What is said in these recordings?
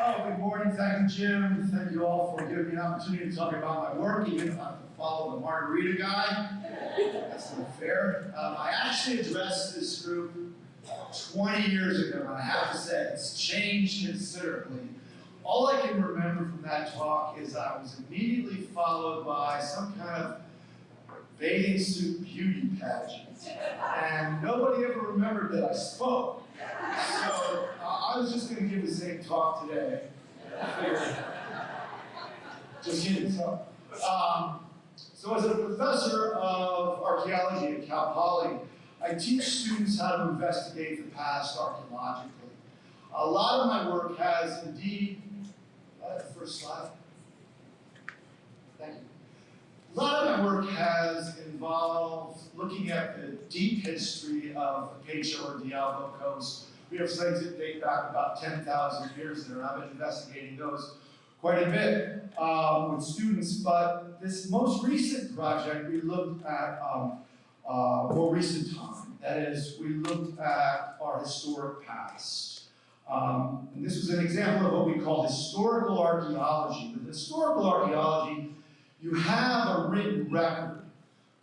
Oh, good morning. Thank you, Jim. Thank you all for giving me an opportunity to talk about my work, even if I have to follow the margarita guy. That's not fair. I actually addressed this group 20 years ago, and I have to say it's changed considerably. All I can remember from that talk is I was immediately followed by some kind of bathing suit beauty pageant, and nobody ever remembered that I spoke. So I was just going to give the same talk today. Just kidding. So as a professor of archaeology at Cal Poly, I teach students how to investigate the past archaeologically. A lot of my work has indeed, first slide. Thank you. A lot of my work has involved looking at the deep history of the Pecho or Diablo Coast. We have sites that date back about 10,000 years there, and I've been investigating those quite a bit with students. But this most recent project, we looked at more recent time. That is, we looked at our historic past. And this was an example of what we call historical archaeology. With historical archaeology, you have a written record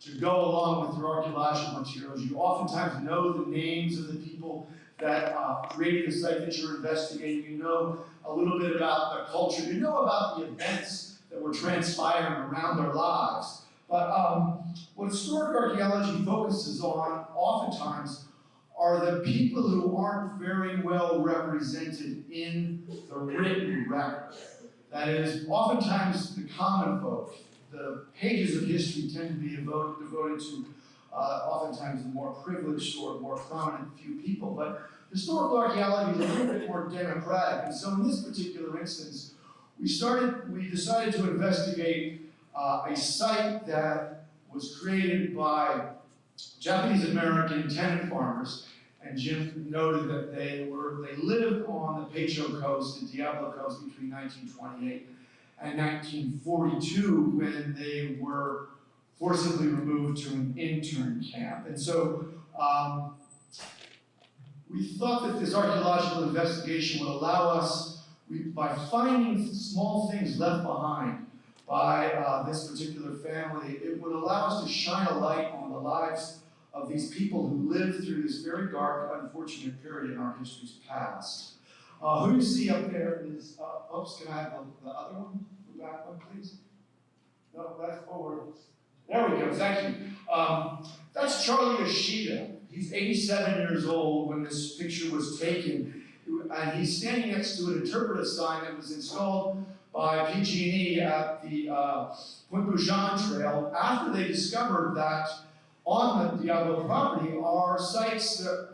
to go along with your archaeological materials. You oftentimes know the names of the people that created the site that you're investigating. You know a little bit about their culture. You know about the events that were transpiring around their lives. But what historic archaeology focuses on oftentimes are the people who aren't very well represented in the written record. That is, oftentimes the common folk, the pages of history tend to be devoted to oftentimes the more privileged or more prominent few people. But historical archaeology is a little bit more democratic. And so in this particular instance, we decided to investigate a site that was created by Japanese American tenant farmers. And Jim noted that they lived on the Pecho Coast, the Diablo Coast, between 1928 and 1942, when they were forcibly removed to an intern camp. And so we thought that this archaeological investigation would allow us, by finding small things left behind by this particular family, it would allow us to shine a light on the lives of these people who lived through this very dark, unfortunate period in our history's past. Who you see up there is, oops, can I have the other one? The back one, please? No, that's forward. There we go, thank you. That's Charlie Yoshida. He's 87 years old when this picture was taken. And he's standing next to an interpretive sign that was installed by PG&E at the Point Bouchon Trail after they discovered that on the Diablo property are sites that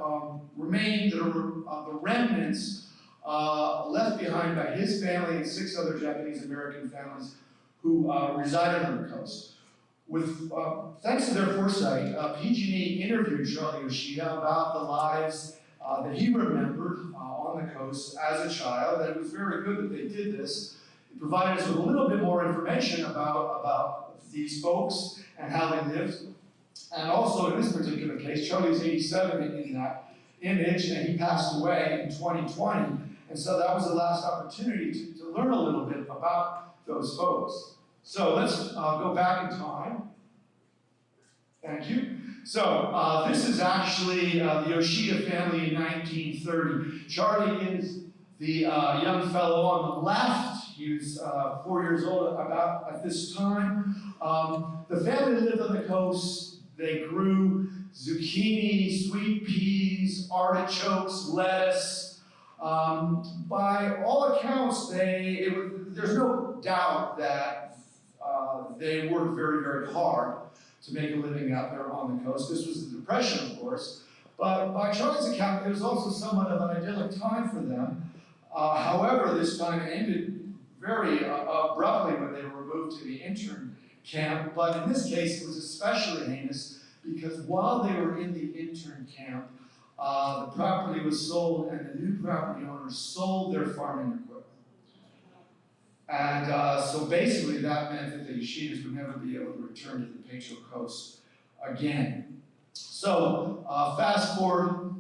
remain, that are the remnants left behind by his family and 6 other Japanese American families who resided on the coast. With thanks to their foresight, PG&E interviewed Charlie Yoshida about the lives that he remembered on the coast as a child, and it was very good that they did this. It provided us with a little bit more information about these folks and how they lived. And also, in this particular case, Charlie's 87 in that image, and he passed away in 2020. And so that was the last opportunity to learn a little bit about those folks. So let's go back in time. Thank you. So this is actually the Yoshida family in 1930. Charlie is the young fellow on the left. He was 4 years old about at this time. The family lived on the coast. They grew zucchini, sweet peas, artichokes, lettuce. By all accounts, there's no doubt that they worked very, very hard to make a living out there on the coast. This was the Depression, of course. But by Charlie's account, it was also somewhat of an idyllic time for them. However, this time ended very abruptly when they were removed to the intern camp. But in this case, it was especially heinous because while they were in the intern camp, the property was sold and the new property owners sold their farming equipment. And so basically that meant that the Yoshidas would never be able to return to the Pecho Coast again. So fast forward,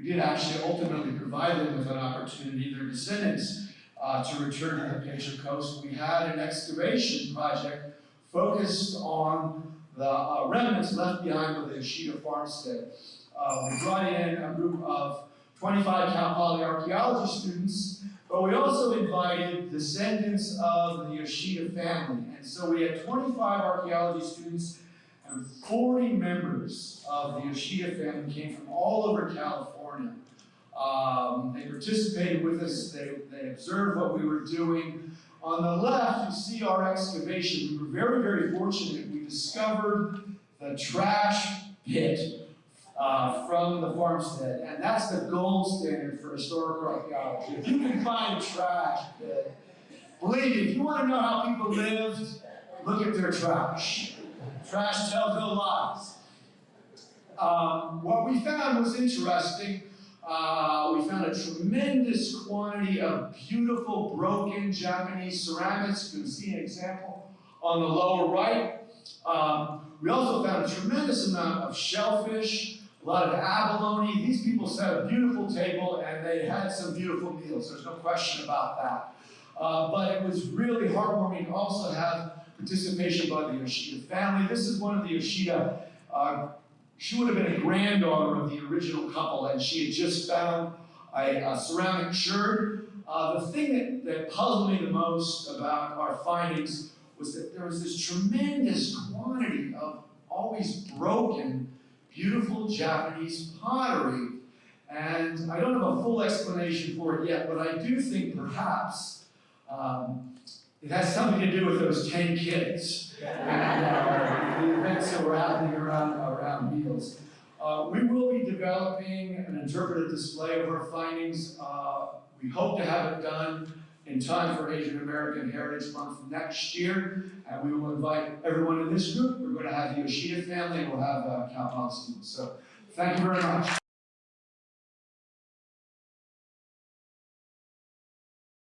we did actually ultimately provide them with an opportunity, their descendants, to return to the Pecho Coast. We had an excavation project focused on the remnants left behind by the Yoshida farmstead. We brought in a group of 25 Cal Poly archaeology students, but we also invited descendants of the Yoshida family. And so we had 25 archaeology students and 40 members of the Yoshida family came from all over California. They participated with us, they observed what we were doing. On the left, you see our excavation. We were very, very fortunate. We discovered the trash pit from the farmstead, and that's the gold standard for historical archaeology. If you can find a trash pit, believe me, if you want to know how people lived, look at their trash. Trash tells no lies. What we found was interesting. We found a tremendous quantity of beautiful broken Japanese ceramics. You can see an example on the lower right. We also found a tremendous amount of shellfish, a lot of abalone. These people set a beautiful table and they had some beautiful meals. There's no question about that. But it was really heartwarming to also have participation by the Yoshida family. This is one of the Yoshida. She would have been a granddaughter of the original couple, and she had just found a ceramic sherd. The thing that puzzled me the most about our findings was that there was this tremendous quantity of always broken, beautiful Japanese pottery. And I don't have a full explanation for it yet, but I do think perhaps it has something to do with those 10 kids and the events that were happening around meals. We will be developing an interpretive display of our findings. We hope to have it done in time for Asian American Heritage Month next year, and we will invite everyone in this group. We're going to have the Yoshida family, and we'll have Cal Poly students. So thank you very much.